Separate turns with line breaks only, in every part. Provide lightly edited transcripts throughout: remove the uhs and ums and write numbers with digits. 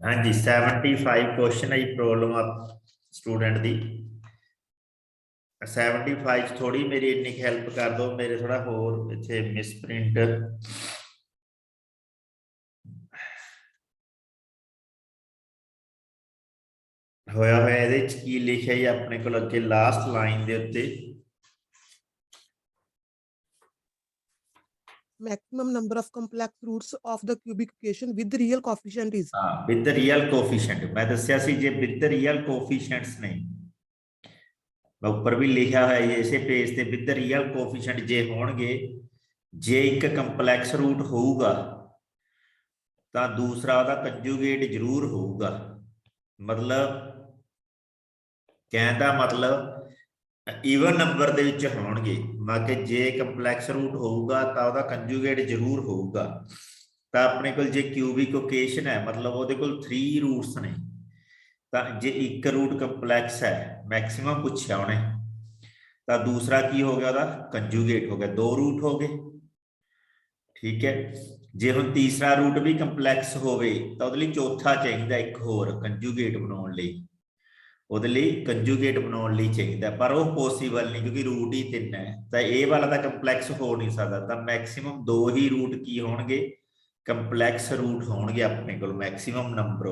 हाँ जी 75 क्वेश्चन है problem student दी 75 थोड़ी मेरी इन्नी हेल्प कर दो मेरे थोड़ा होर इत्थे मिसप्रिंट होया होया इहदे च की लिखिया जी अपने कोल अगे लास्ट लाइन दे उत्ते
maximum number of complex roots of the cubic equation with the real coefficient is
हाँ विद रियल कोफिशिएंट मैं दस्सिया सी जे विद रियल कोफिशिएंट्स नहीं ऊपर भी लिखा है इसे पेज ते विद रियल कोफिशिएंट जे होणगे जे एक कंपलैक्स रूट होऊगा तां दूसरा ओहदा कंजुगेट जरूर होऊगा मतलब कहने का मतलब ईवन नंबर दे विच होणगे मतलब कि जे कंपलैक्स रूट होऊगा तां ओहदा कंजुगेट जरूर होऊगा तां अपने कोल जे क्यूबिक इक्वेशन है मतलब ओहदे कोल 3 रूट्स ने तां जे एक रूट कंपलैक्स है मैक्सिमम पूछया उहने तां दूसरा की हो गया ओहदा कंजुगेट हो गया 2 रूट हो गए ठीक है जे हुण तीसरा रूट भी कंपलैक्स होवे तां ओहदे लई चौथा चाहीदा एक होर कंजुगेट बनाउण लई ਉਹਦੇ ਲਈ ਕੰਜੂਗੇਟ ਬਣਾਉਣ ਲਈ ਚਾਹੀਦਾ ਪਰ ਉਹ ਪੋਸੀਬਲ ਨਹੀਂ ਕਿਉਂਕਿ ਰੂਟ ਹੀ 3 ਹੈ ਤਾਂ ਇਹ ਵਾਲਾ ਤਾਂ ਕੰਪਲੈਕਸ ਹੋ ਨਹੀਂ ਸਕਦਾ ਤਾਂ ਮੈਕਸਿਮਮ 2 ਹੀ ਰੂਟ ਕੀ ਹੋਣਗੇ ਕੰਪਲੈਕਸ ਰੂਟ ਹੋਣਗੇ ਆਪਣੇ ਕੋਲ ਮੈਕਸਿਮਮ ਨੰਬਰ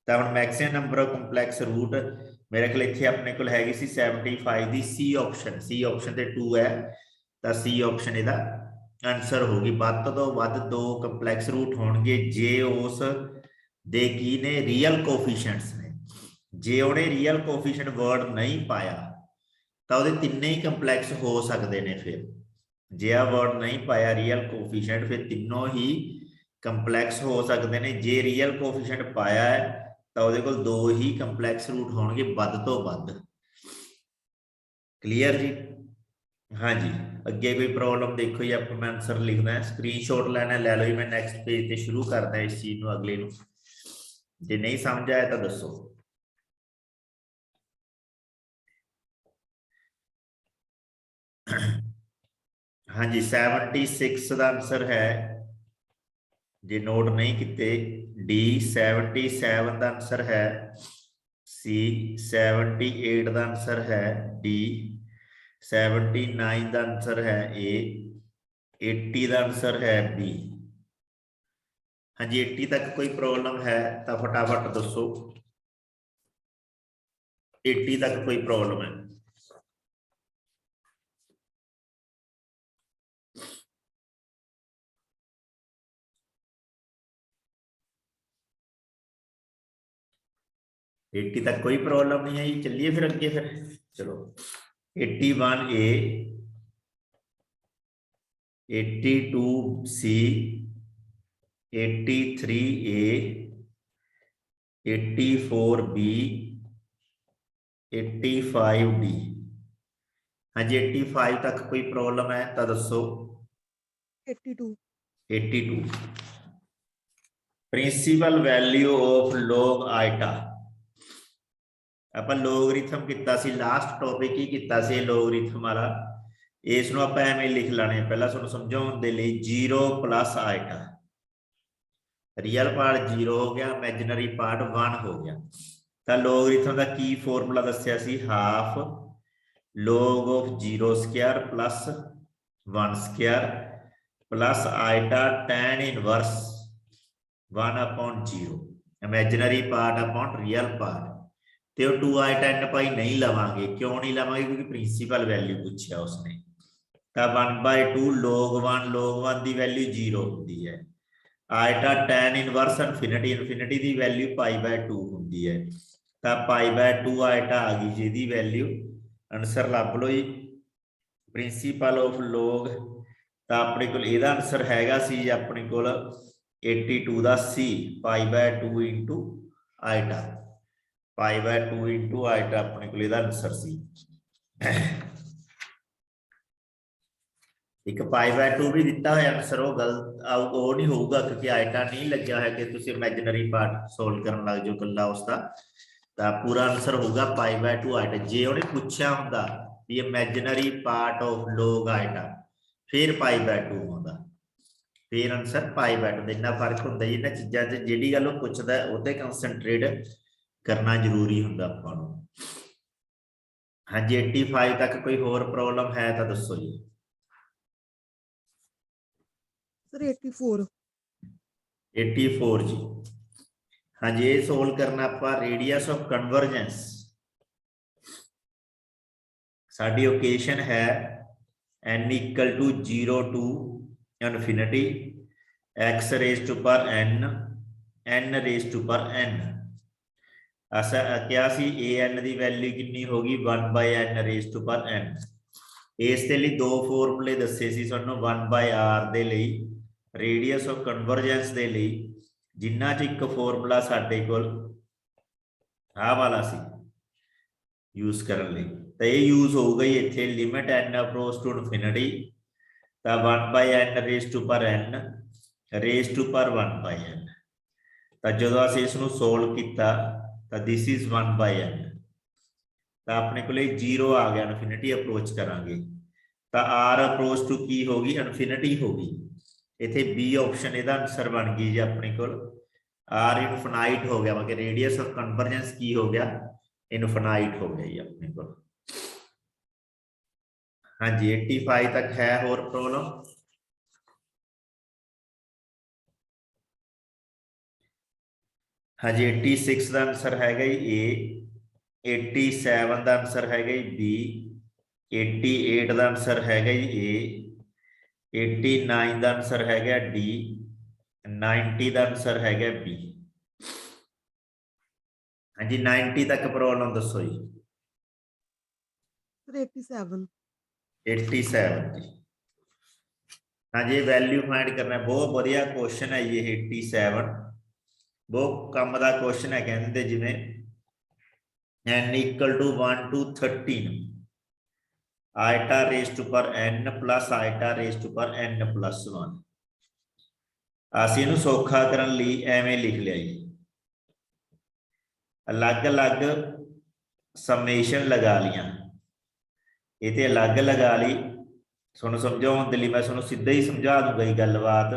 ਤਾਂ ਹੁਣ maximum number of complex root ਮੇਰੇ ਕੋਲ ਇੱਥੇ ਆਪਣੇ ਕੋਲ ਹੈਗੀ ਸੀ 75 ਦੀ ਸੀ ਆਪਸ਼ਨ ਤੇ 2 ਹੈ ਤਾਂ ਸੀ ਆਪਸ਼ਨ ਇਹਦਾ ਆਨਸਰ ਹੋਗੀ ਵੱਧ ਤੋਂ ਵੱਧ 2 ਕੰਪਲੈਕਸ ਰੂਟ ਹੋਣਗੇ ਜੇ ਉਸ ਦੇ ਕੀ ਨੇ ਰੀਅਲ ਕੋਫੀਸ਼ੀਐਂਟਸ जे उन्हें रियल कोफिशिएंट वर्ड नहीं पाया तो वो तीन ही कंपलैक्स हो सकते हैं फिर जे आ वर्ड नहीं पाया रियल कोफिशिएंट फिर तीनों ही कंपलैक्स हो सकते हैं जे रियल कोफिशिएंट पाया है तो वो 2 ही कंपलैक्स रूट होंगे वध तो वध क्लीयर जी हाँ जी अगे कोई प्रॉब्लम देखो जी आप मैं आंसर लिखना है स्क्रीनशॉट लेना लै लो जी मैं नैक्सट पेज से शुरू करता इस चीज़ को अगले जे नहीं समझ आया तो दसो हाँ जी 76 का आंसर है जे नोट नहीं किते डी 77 का आंसर है सी 78 का आंसर है डी 79 का आंसर है ए 80 का आंसर है बी हाँ जी 80 तक कोई प्रॉब्लम है तो फटाफट दसो 80 तक कोई प्रॉब्लम है एट्टी तक कोई प्रॉब्लम नहीं है ये चलिए फिर अगे फिर चलो 81 ए 82 सी 83 ए 84 बी 85 डी हाँ जी 85 तक कोई प्रॉब्लम है तो दसो 82 principal value of log iota ਆਪਾਂ ਲੋਗਰਿਥਮ ਕੀਤਾ ਸੀ ਲਾਸਟ ਟੌਪਿਕ ਹੀ ਕੀਤਾ ਸੀ ਲੋਗਰਿਥਮ ਵਾਲਾ ਇਸ ਨੂੰ ਆਪਾਂ ਐਵੇਂ ਲਿਖ ਲਾਣੇ ਪਹਿਲਾਂ ਤੁਹਾਨੂੰ ਸਮਝਾਉਣ ਦੇ ਲਈ 0 + ਆਈਟਾ ਰੀਅਲ ਪਾਰਟ 0 ਹੋ ਗਿਆ ਇਮੇਜਿਨਰੀ ਪਾਰਟ 1 ਹੋ ਗਿਆ ਤਾਂ ਲੋਗਰਿਥਮ ਦਾ ਕੀ ਫਾਰਮੂਲਾ ਦੱਸਿਆ ਸੀ half log of 0 square plus 1 square plus iota tan inverse 1/0 imaginary part upon real part तो 2 आइटा n पाई नहीं लवांगे क्यों नहीं लवांगे क्योंकि प्रिंसिपल वैल्यू पूछा उसने तो 1/2 log 1 की वैल्यू 0 होती है आइटा tan इनवर्स इनफिनिटी की वैल्यू π/2 होती है तो π/2 आइटा आ गई जिहदी वैल्यू आंसर लभ लो जी प्रिंसिपल ऑफ लॉग तो अपने को इहदा आंसर हैगा सी अपने को 82 का सी π/2 इंटू आइटा π/2 इंटू आइटा अपने को इहदा आंसर सी एक π/2 भी दिता है आंसर वो गलत वो नहीं होगा क्योंकि आइटा नहीं लग्या है कि तुम इमेजिनरी पार्ट सोल्व करने लग जाओ कला उसका तो पूरा आंसर होगा π/2 आइटा जे उन्हें पूछा होंदा भी imaginary part of log iota फिर π/2 होंदा ਫਿਰ ਆਨਸਰ ਪਾਈ ਬੈਠਦਾ। ਇੰਨਾ ਫਰਕ ਹੁੰਦਾ ਜੀ ਇਹਨਾਂ ਚੀਜ਼ਾਂ 'ਚ, ਜਿਹੜੀ ਗੱਲ ਉਹ ਪੁੱਛਦਾ ਉਹਤੇ ਕੰਸੈਂਟਰੇਟ ਕਰਨਾ ਜ਼ਰੂਰੀ ਹੁੰਦਾ ਆਪਾਂ ਨੂੰ। ਹਾਂਜੀ 85 ਤੱਕ ਕੋਈ ਹੋਰ ਪ੍ਰੋਬਲਮ ਹੈ ਤਾਂ ਦੱਸੋ ਜੀ।
ਸਰ 84
84 ਜੀ। ਹਾਂਜੀ ਇਹ ਸੋਲਵ ਕਰਨਾ ਆਪਾਂ। ਰੇਡੀਅਸ ਆਫ ਕਨਵਰਜੈਂਸ ਸਾਡੀ ਓਕੇਸ਼ਨ ਹੈ n equal to 0 to infinity x raised to power n raised to power n। ਅਸਾਂ ਕਿਹਾ ਸੀ an ਦੀ ਵੈਲਿਊ ਕਿੰਨੀ ਹੋਗੀ 1/n raised to power n। ਇਸ ਦੇ ਲਈ ਦੋ ਫਾਰਮੂਲੇ ਦੱਸੇ ਸੀ ਤੁਹਾਨੂੰ 1/r ਦੇ ਲਈ, ਰੇਡੀਅਸ ਆਫ ਕਨਵਰਜੈਂਸ ਦੇ ਲਈ, ਜਿਨ੍ਹਾਂ 'ਚ ਇੱਕ ਫਾਰਮੂਲਾ ਸਾਡੇ ਕੋਲ ਆਹ ਵਾਲਾ ਸੀ ਯੂਜ਼ ਕਰਨ ਲਈ। ਤਾਂ ਇਹ ਯੂਜ਼ ਹੋਊਗਾ ਹੀ ਇੱਥੇ limit n approach to infinity, ਤਾਂ 1/n raised to power n raised to power 1/n। ਤਾਂ ਜਦੋਂ ਅਸੀਂ ਇਸ ਨੂੰ ਸੋਲਵ ਕੀਤਾ ਤਾਂ ਦਿਸ ਇਜ਼ 1/n, ਤਾਂ ਆਪਣੇ ਕੋਲੇ 0 ਆ ਗਿਆ, ਇਨਫਿਨਿਟੀ ਅਪਰੋਚ ਕਰਾਂਗੇ ਤਾਂ r ਅਪਰੋਚ ਟੂ ਕੀ ਹੋਗੀ ਇਨਫਿਨਿਟੀ ਹੋਗੀ। ਇੱਥੇ ਬੀ ਆਪਸ਼ਨ ਇਹਦਾ ਆਨਸਰ ਬਣ ਗਈ ਜੀ ਆਪਣੇ ਕੋਲ r ਇਨਫਿਨਾਈਟ ਹੋ ਗਿਆ, ਮਤਲਬ ਰੇਡੀਅਸ ਆਫ ਕਨਵਰਜੈਂਸ ਕੀ ਹੋ ਗਿਆ ਇਨਫਿਨਾਈਟ ਹੋ ਗਿਆ ਜੀ ਆਪਣੇ ਕੋਲ। ਹਾਂਜੀ 85 ਤੱਕ ਹੈ ਹੋਰ ਪ੍ਰੋਬਲਮ। ਹਾਂਜੀ 86 ਦਾ ਆਨਸਰ ਹੈਗਾ ਜੀ A, 87 ਦਾ ਆਨਸਰ ਹੈਗਾ ਜੀ B, 88 ਦਾ ਆਨਸਰ ਹੈਗਾ ਜੀ A, 89 ਦਾ ਆਨਸਰ ਹੈਗਾ D, 90 ਦਾ ਆਨਸਰ ਹੈਗਾ B। ਹਾਂਜੀ 90 ਤੱਕ ਪ੍ਰੋਬਲਮ ਦੱਸੋ ਜੀ।
ਸਰ 87
87 ਜੀ। ਹਾਂਜੀ ਵੈਲਿਊ ਫਾਈਂਡ ਕਰਨਾ, ਬਹੁਤ ਵਧੀਆ ਕੁਐਸਚਨ ਹੈ ਜੀ ਇਹ 87, ਬਹੁਤ ਕੰਮ ਦਾ ਕੁਐਸਚਨ ਹੈ। ਕਹਿੰਦੇ ਜਿਵੇਂ n equal to 1 to 13 iota raised to power n plus iota raised to power n plus 1। ਅਸੀਂ ਇਹਨੂੰ ਸੌਖਾ ਕਰਨ ਲਈ ਐਵੇਂ ਲਿਖ ਲਿਆ ਜੀ, ਅਲੱਗ-ਅਲੱਗ ਸਮੇਸ਼ਨ ਲਗਾ ਲੀਆਂ, ਇਹ ਤੇ ਅਲੱਗ ਲਗਾ ਲਈ। ਤੁਹਾਨੂੰ ਸਮਝਾਉਣ ਦੇ ਲਈ ਮੈਂ ਤੁਹਾਨੂੰ ਸਿੱਧਾ ਹੀ ਸਮਝਾ ਦੂੰਗਾ ਜੀ ਗੱਲਬਾਤ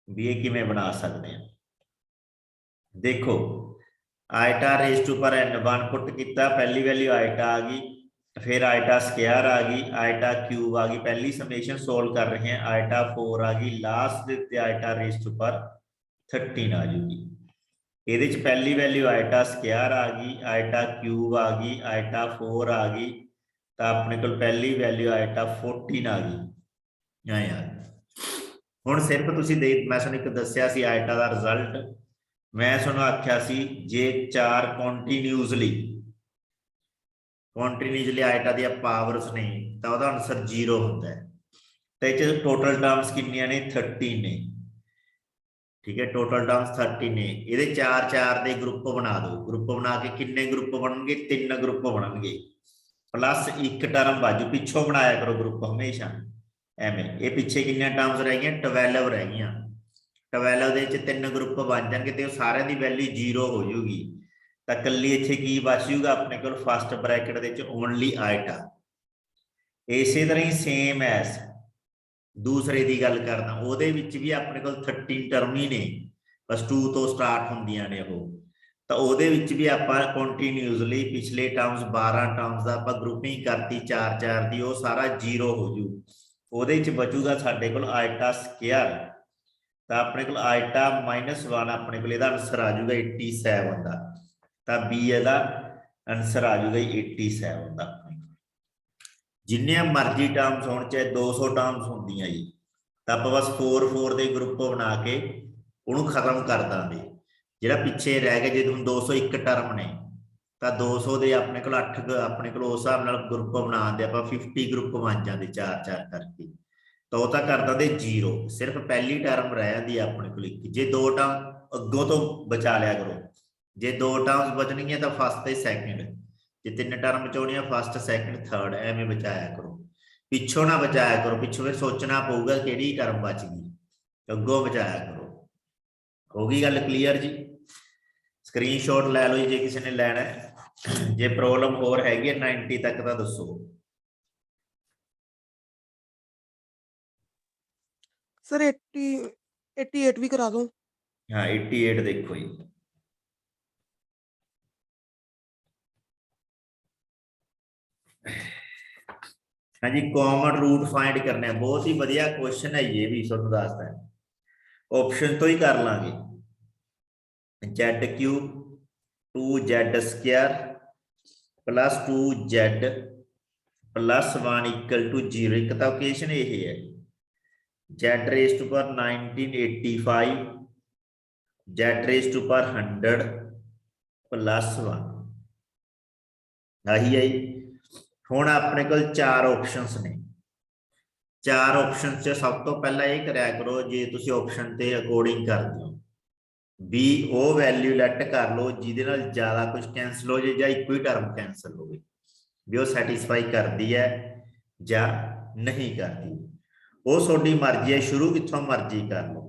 ਵੀ ਇਹ ਕਿਵੇਂ ਬਣਾ ਸਕਦੇ ਆ। ਦੇਖੋ ਆਇਟਾ ਰੇਜ਼ ਟੂ ਪਰ n 1 ਪੁੱਟ ਕੀਤਾ, ਪਹਿਲੀ ਵੈਲਿਊ ਆਇਟਾ ਆ ਗਈ, फिर आयटा स्क्वायर आ गई, आयटा क्यूब आ गई, पहली समेशन सोल्व कर रहे हैं, आयटा 4 आ गई, लास्ट देते आयटा रेज़ टू पर 13 आ जाएगी। ਇਹਦੇ ਚ ਪਹਿਲੀ ਵੈਲਿਊ ਆਇਟਾ ਸਕੁਆਇਰ ਆ ਗਈ, ਆਇਟਾ ਕਿਊਬ ਆ ਗਈ, ਆਇਟਾ 4 ਆ ਗਈ, ਤਾਂ ਆਪਣੇ ਕੋਲ ਪਹਿਲੀ ਵੈਲਿਊ ਆਇਟਾ 14 ਆ ਗਈ। ਆ ਯਾਰ ਹੁਣ ਸਿਰਫ ਤੁਸੀਂ ਮੈਂ ਤੁਹਾਨੂੰ ਇੱਕ ਦੱਸਿਆ ਸੀ ਆਇਟਾ ਦਾ ਰਿਜ਼ਲਟ, ਮੈਂ ਤੁਹਾਨੂੰ ਆਖਿਆ ਸੀ ਜੇ 4 ਕੰਟੀਨਿਊਸਲੀ ਆਇਟਾ ਦੀਆਂ ਪਾਵਰਸ ਨੇ ਤਾਂ ਉਹਦਾ ਆਨਸਰ 0 ਹੁੰਦਾ ਹੈ। ਤੇ ਇਹ ਚ ਟੋਟਲ ਟਰਮਸ ਕਿੰਨੀਆਂ ਨੇ 30 ਨੇ, ठीक है, टोटल टर्म्स 30 ने। ये 4-4 के ग्रुप बना दो, ग्रुप बना के किन्ने ग्रुप बननगे 3 ग्रुप बननगे, प्लस एक टर्म बाजू पिछों बनाया करो ग्रुप हमेशा एवें। ये पिछे किन्ने टर्म्स रह गई 12 रह गई, 12 के 3 ग्रुप बन जाएंगे तो सारे की वैल्यू 0 हो जाएगी। तो कली इत्थे की बच जूगा अपने को फस्ट ब्रैकेट के ओनली आयटा। इस तरह ही सेम एस दूसरे की गल करना, ਉਹਦੇ ਵਿੱਚ ਵੀ ਆਪਣੇ ਕੋਲ 13 ਟਰਮ ਹੀ ਨੇ, ਬਸ 2 ਤੋਂ ਸਟਾਰਟ ਹੁੰਦੀਆਂ ਨੇ ਉਹ। ਤਾਂ ਉਹਦੇ ਵਿੱਚ ਵੀ ਆਪਾਂ ਕੰਟੀਨਿਊਸਲੀ ਪਿਛਲੇ ਟਰਮਸ 12 ਟਰਮਸ ਦਾ ਆਪਾਂ ਗਰੁੱਪਿੰਗ ਕਰਤੀ 4-4 ਦੀ, ਉਹ ਸਾਰਾ 0 ਹੋ ਜੂ। ਉਹਦੇ ਵਿੱਚ ਬਚੂਗਾ ਸਾਡੇ ਕੋਲ ਆਇਟਾ ਸਕੁਆਇਰ, ਤਾਂ ਆਪਣੇ ਕੋਲ ਆਇਟਾ -1 ਆਪਣੇ ਕੋਲ ਇਹਦਾ ਆਨਸਰ ਆ ਜਾਊਗਾ 87 ਦਾ, ਤਾਂ ਬੀ ਇਹਦਾ ਆਨਸਰ ਆ ਜਾਊਗਾ 87 ਦਾ। जिन्ने मर्जी टर्म्स हो चाहे 200 टर्म्स होंदियां जी, तो आप बस 4-4 के ग्रुप बना के उन्होंने खत्म कर देंगे। जो पिछे रह गए जो हम 201 टर्म ने, तो 200 के अपने को 8 अपने को उस हिसाब न ग्रुप बना दे, आप 50 ग्रुप बन जाते 4-4 करके, तो वह तो कर देंगे 0। सिर्फ पहली टर्म रह जाती है अपने को एक, जे 2 टर्म अगों तो बचा लिया करो, जे 2 टर्म्स बचनिया तो फस्ट ते सैकेंड, जे 3 टर्म बचाने फस्ट सैकेंड थर्ड, एवें बचाया करो, पिछों ना बचाया करो। पिछों फिर सोचना पऊगा कि टर्म बच गई, अगों बचाया करो। होगी गल क्लीयर जी? स्क्रीनशॉट लै लो जी जे किसी ने लैना है। जे प्रॉब्लम होर हैगी 90 तक तो दसो।
सर 88 भी करा दो।
हाँ 88 देखो जी, हाँ जी कॉमन रूट फाइंड करना है, बहुत ही बढ़िया क्वेश्चन है ये भी, ਤੁਹਾਨੂੰ ਦੱਸਦਾ ऑप्शन तो ही कर लांगे। Zed cube 2z square plus 2z plus 1 equal to 0, एक तो इक्वेशन ये है। z रेज टू पर 1985 z रेज टू पर 100 प्लस 1 आही है। हुण अपने को 4 ऑप्शंस ने, 4 ऑप्शन च सब तो पहला ये कराया करो, जे तुसी ऑप्शन ते अकॉर्डिंग कर दो भी वो वैल्यू लैट कर लो जिहदे नाल ज्यादा कुछ कैंसल हो जाए, या इको ही टर्म कैंसल हो गई, भी वो सैटिस्फाई करती है या नहीं करती, वो थोड़ी मर्जी है, शुरू कितों मर्जी कर लो।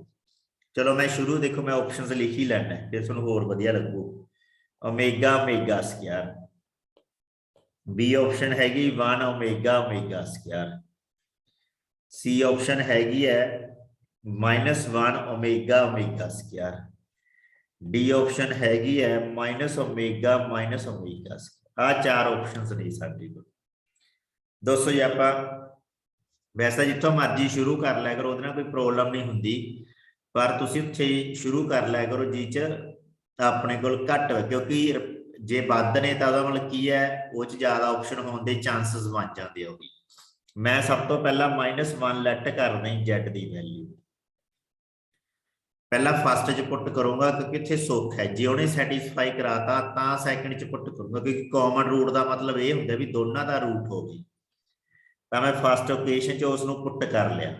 चलो मैं शुरू, देखो मैं ऑप्शंस लिख ही लैना फिर तुहानूं होर वधिया लगू। Omega omega square, B option हैगी 1 omega omega square, C option हैगी है -1 omega omega square, D option हैगी है -ओमेगा ओमेगा स्क्वायर। आ 4 ऑप्शंस ने साडे कोल। दोस्तों जी आपां वैसे जितों मर्जी शुरू कर लिया करो, कोई प्रॉब्लम नहीं होंगी, पर तुसीं उत्थे शुरू कर लिया करो जिह च अपने कोल घट, क्योंकि जे वध ने तां ओहदा मतलब की है वो ज्यादा ऑप्शन होने के चांसिस बन जाते हैं। मैं सब तो पहला -1 लैट कर रही जेड की वैल्यू, पहला फस्ट च पुट करूंगा क्योंकि इत्थे सुख है, जे उन्हें सैटिस्फाई कराता तां सैकंड च पुट करूंगा, क्योंकि कॉमन रूट का मतलब ये होंगे भी दोनों का रूट हो गई, तो मैं फस्ट ओकेशन च उसनूं पुट कर लिया।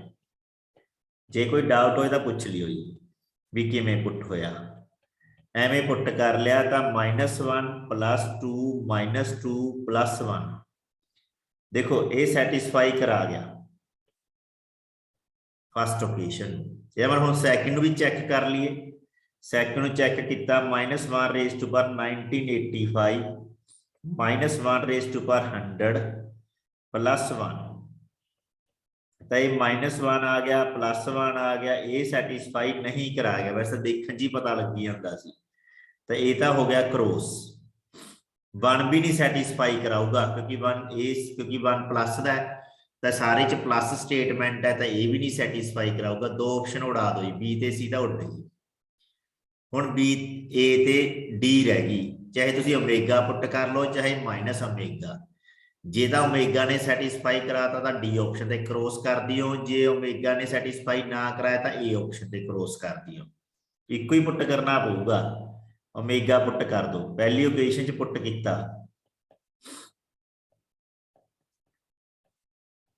जे कोई डाउट होए तो पूछ लियो जी भी किवें पुट होया, एवें पुट कर लिया तो -1 +2 -2 +1, देखो ये सैटिस्फाई करा गया फस्ट ओकेशन। जे मैं हम सैकंड भी चैक कर लीए, सैकंड चैक किया -1 रेज टू पर 1985 -1 रेज टू पर 100 +1, तो ये -1 आ गया +1 आ गया, ये सैटिस्फाई नहीं करा गया, वैसे देखने जी पता लगी जाता सी, तो ये तो हो गया क्रॉस। 1 भी नहीं सैटिस्फाई कराऊगा क्योंकि 1 प्लस का है, तो सारे च प्लस स्टेटमेंट है, तो ये भी नहीं सैटिस्फाई कराऊगा। 2 ऑप्शन उड़ा दो, बी ते सी तो उड़ गई, हुण बी ए ते डी रह गई, चाहे तुसीं ओमेगा पुट कर लो चाहे माइनस ओमेगा, जे तो ओमेगा ने सैटिस्फाई कराता तो डी ऑप्शन से क्रॉस कर दियो, जे ओमेगा ने सैटिस्फाई ना कराया तो ए ऑप्शन से क्रॉस कर दियो, एक ही पुट करना पऊगा। ओमेगा पुट कर दो, पहली ओकेशन च पुट किया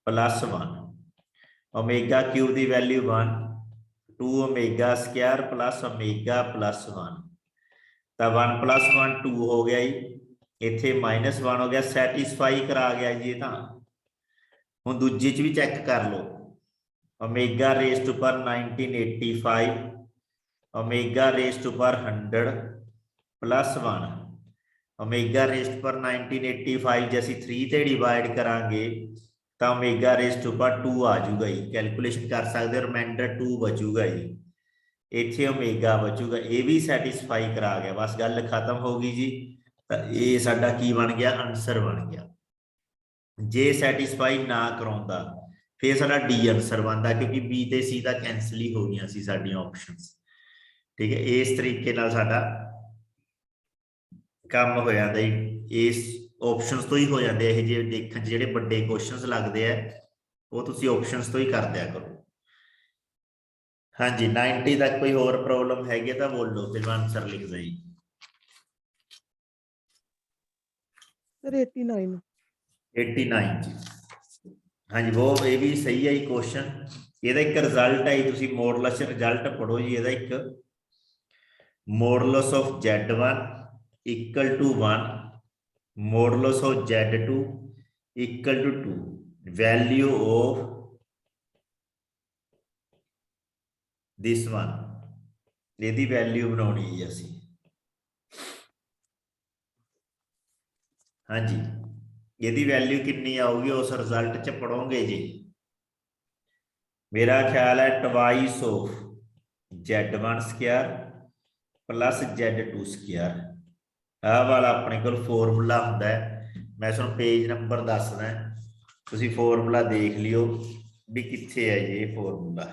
+1, ओमेगा क्यूब की value 1, 2 omega square plus omega +1, तो 1 + 1 2 हो गया जी, इत्थे -1 हो गया, सैटिस्फाई करा गया जी। तो हुण दूजे च भी चैक कर लो, ओमेगा रेज टू पर 1985 ओमेगा रेज टू पर 100 +1, ओमेगा रेज टू पर 1985 जे असीं 3 ते डिवाइड करांगे तो ओमेगा रेज टू पर 2 आ जाऊगा जी, कैलकुलेशन कर सकते, रिमाइंडर 2 बचूगा जी, इत्थे ओमेगा बचूगा, ये भी सैटिस्फाई करा गया, बस गल खत्म हो गई जी। तो ये साडा की बन गया, आंसर बन गया। जे सैटिस्फाई ना कराउंदा फिर साडा डी आंसर बनता, क्योंकि बी ते सी तो कैंसल ही हो गई सी साडियां ऑप्शंस। ठीक है, इस तरीके नाल साडा काम हो जाता है, इस ऑप्शंस तो ही हो जाते हैं, जे देखण च जिहड़े वड्डे क्वेश्चंस लगदे आ वो तुसीं ऑप्शंस तो ही कर दिया करो। हाँ जी 90 तक कोई होर प्रॉब्लम हैगी तो बोलो, फिर मैं आंसर लिख दी।
सर 89।
89 जी, हाँ जी वो ये भी सही है क्वेश्चन, ਇਹਦਾ ਇੱਕ ਰਿਜ਼ਲਟ ਹੈ, ਤੁਸੀਂ ਮੋਡੂਲਸ ਰਿਜ਼ਲਟ ਪੜੋ ਜੀ, ਇਹਦਾ ਇੱਕ modulus of Z1 = 1 modulus of Z2 = 2 value of this one, ਇਹਦੀ ਵੈਲਿਊ ਬਣਾਉਣੀ ਹੈ ਅਸੀਂ। हाँ जी ਇਹਦੀ ਵੈਲਿਊ ਕਿੰਨੀ ਆਊਗੀ ਉਸ ਰਿਜ਼ਲਟ ਚ ਪੜੋਗੇ ਜੀ। मेरा ख्याल है twice of Z1 square plus Z2 square ਆਹ ਵਾਲਾ ਆਪਣੇ ਕੋਲ ਫਾਰਮੂਲਾ ਹੁੰਦਾ ਹੈ। ਮੈਂ ਤੁਹਾਨੂੰ ਪੇਜ ਨੰਬਰ ਦੱਸਦਾ, ਤੁਸੀਂ ਫਾਰਮੂਲਾ ਦੇਖ ਲਿਓ ਵੀ ਕਿੱਥੇ ਹੈ ਇਹ ਫਾਰਮੂਲਾ।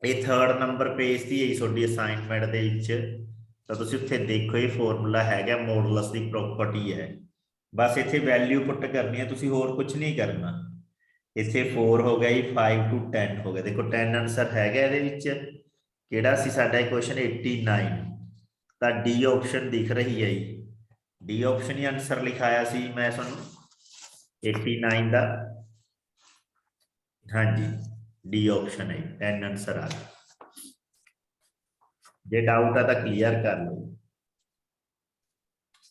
ਇਹ 3rd ਨੰਬਰ ਪੇਜ ਦੀ ਹੈ ਤੁਹਾਡੀ ਅਸਾਈਨਮੈਂਟ ਦੇ ਵਿੱਚ, ਤਾਂ ਤੁਸੀਂ ਉੱਥੇ ਦੇਖੋ ਇਹ ਫਾਰਮੂਲਾ ਹੈਗਾ, ਮੋਡੂਲਸ ਦੀ ਪ੍ਰੋਪਰਟੀ ਹੈ। ਬਸ ਇੱਥੇ ਵੈਲਿਊ ਪੁੱਟ ਕਰਨੀ ਹੈ, ਤੁਸੀਂ ਹੋਰ ਕੁਝ ਨਹੀਂ ਕਰਨਾ। ਇੱਥੇ 4 ਹੋ ਗਿਆ ਜੀ, 5 to 10 ਹੋ ਗਿਆ। ਦੇਖੋ 10 ਆਨਸਰ ਹੈਗਾ ਇਹਦੇ ਵਿੱਚ। ਕਿਹੜਾ ਸੀ ਸਾਡਾ ਕੁਐਸਚਨ 89, ਤਾਂ ਡੀ ਆਪਸ਼ਨ ਦਿਖ ਰਹੀ ਹੈ ਜੀ। ਡੀ ਆਪਸ਼ਨ ਹੀ ਆਨਸਰ ਲਿਖਾਇਆ ਸੀ ਮੈਂ ਤੁਹਾਨੂੰ 89 ਦਾ। ਹਾਂਜੀ ਡੀ ਆਪਸ਼ਨ ਹੈ, 10 ਆਨਸਰ ਆ ਗਿਆ। ਜੇ ਡਾਊਟ ਆ ਤਾਂ ਕਲੀਅਰ ਕਰ ਲਓ।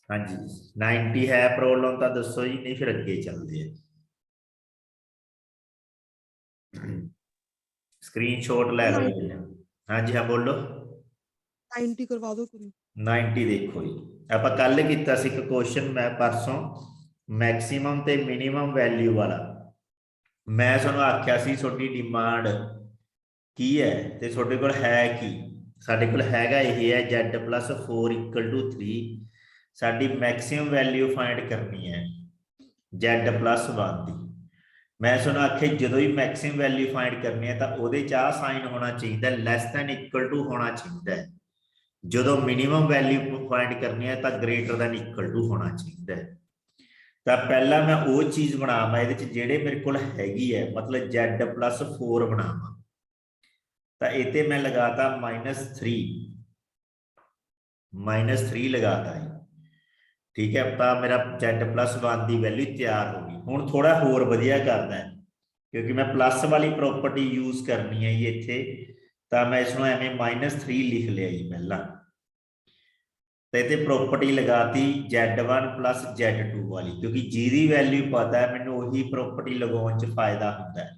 ਹਾਂਜੀ 90 ਹੈ ਪ੍ਰੋਬਲਮ ਤਾਂ ਦੱਸੋ ਜੀ, ਨਹੀਂ ਫਿਰ ਅੱਗੇ ਚੱਲਦੇ ਆ। ਸਕਰੀਨਸ਼ਾਟ ਲੈ ਲਓ ਜੀ। ਹਾਂਜੀ ਹਾਂ ਬੋਲੋ।
90 ਕਰਵਾ ਦਿਓ ਪੂਰੀ।
90 ਦੇਖੋ ਜੀ, ਆਪਾਂ ਕੱਲ ਕੀਤਾ ਸੀ ਇੱਕ ਕੁਐਸਚਨ ਮੈਂ ਪਰਸੋਂ, ਮੈਕਸਿਮਮ ਤੇ ਮਿਨੀਮਮ ਵੈਲਿਊ ਵਾਲਾ। ਮੈਂ ਤੁਹਾਨੂੰ ਆਖਿਆ ਸੀ ਤੁਹਾਡੀ ਡਿਮਾਂਡ ਕੀ ਹੈ ਤੇ ਤੁਹਾਡੇ ਕੋਲ ਹੈ ਕੀ। ਸਾਡੇ ਕੋਲ ਹੈਗਾ ਇਹ ਹੈ Z+4 = 3। ਸਾਡੀ ਮੈਕਸਿਮਮ ਵੈਲਿਊ ਫਾਈਂਡ ਕਰਨੀ ਹੈ Z+1 ਦੀ। ਮੈਂ ਤੁਹਾਨੂੰ ਆਖਿਆ ਜਦੋਂ ਹੀ ਮੈਕਸਿਮਮ ਵੈਲਿਊ ਫਾਈਂਡ ਕਰਨੀ ਹੈ ਤਾਂ ਉਹਦੇ ਚ ਆਹ ਸਾਈਨ ਹੋਣਾ ਚਾਹੀਦਾ, <= ਹੋਣਾ ਚਾਹੀਦਾ ਹੈ। ਜਦੋਂ ਮਿਨੀਮਮ ਵੈਲਿਊ ਫਾਈਂਡ ਕਰਨੀ ਹੈ ਤਾਂ <= ਹੋਣਾ ਚਾਹੀਦਾ ਹੈ। ਤਾਂ ਪਹਿਲਾਂ ਮੈਂ ਉਹ ਚੀਜ਼ ਬਣਾਵਾਂ ਇਹਦੇ ਚ ਜਿਹੜੇ ਮੇਰੇ ਕੋਲ ਹੈਗੀ ਹੈ, ਮਤਲਬ Z+4 ਬਣਾਵਾਂ। ਤਾਂ ਇਹ ਤੇ ਮੈਂ ਲਗਾਤਾ -3 ਲਗਾਤਾ ਹੈ। ਠੀਕ ਹੈ, ਤਾਂ ਮੇਰਾ Z+1 ਦੀ ਵੈਲਿਊ ਤਿਆਰ ਹੋ ਗਈ। ਹੁਣ ਥੋੜਾ ਹੋਰ ਵਧੀਆ ਕਰਦਾ ਹੈ ਕਿਉਂਕਿ ਮੈਂ ਪਲੱਸ ਵਾਲੀ ਪ੍ਰੋਪਰਟੀ ਯੂਜ਼ ਕਰਨੀ ਹੈ ਜੀ ਇੱਥੇ, ਤਾਂ ਮੈਂ ਇਸ ਨੂੰ ਐਵੇਂ -3 ਲਿਖ ਲਿਆ ਜੀ ਪਹਿਲਾਂ। ਤੇ ਇਹਤੇ ਪ੍ਰੋਪਰਟੀ ਲਗਾਤੀ Z1 + Z2 ਵਾਲੀ, ਕਿਉਂਕਿ ਜਿਹਦੀ ਵੈਲਿਊ ਪਤਾ ਹੈ ਮੈਨੂੰ ਉਹੀ ਪ੍ਰੋਪਰਟੀ ਲਗਾਉਣ ਚ ਫਾਇਦਾ ਹੁੰਦਾ ਹੈ।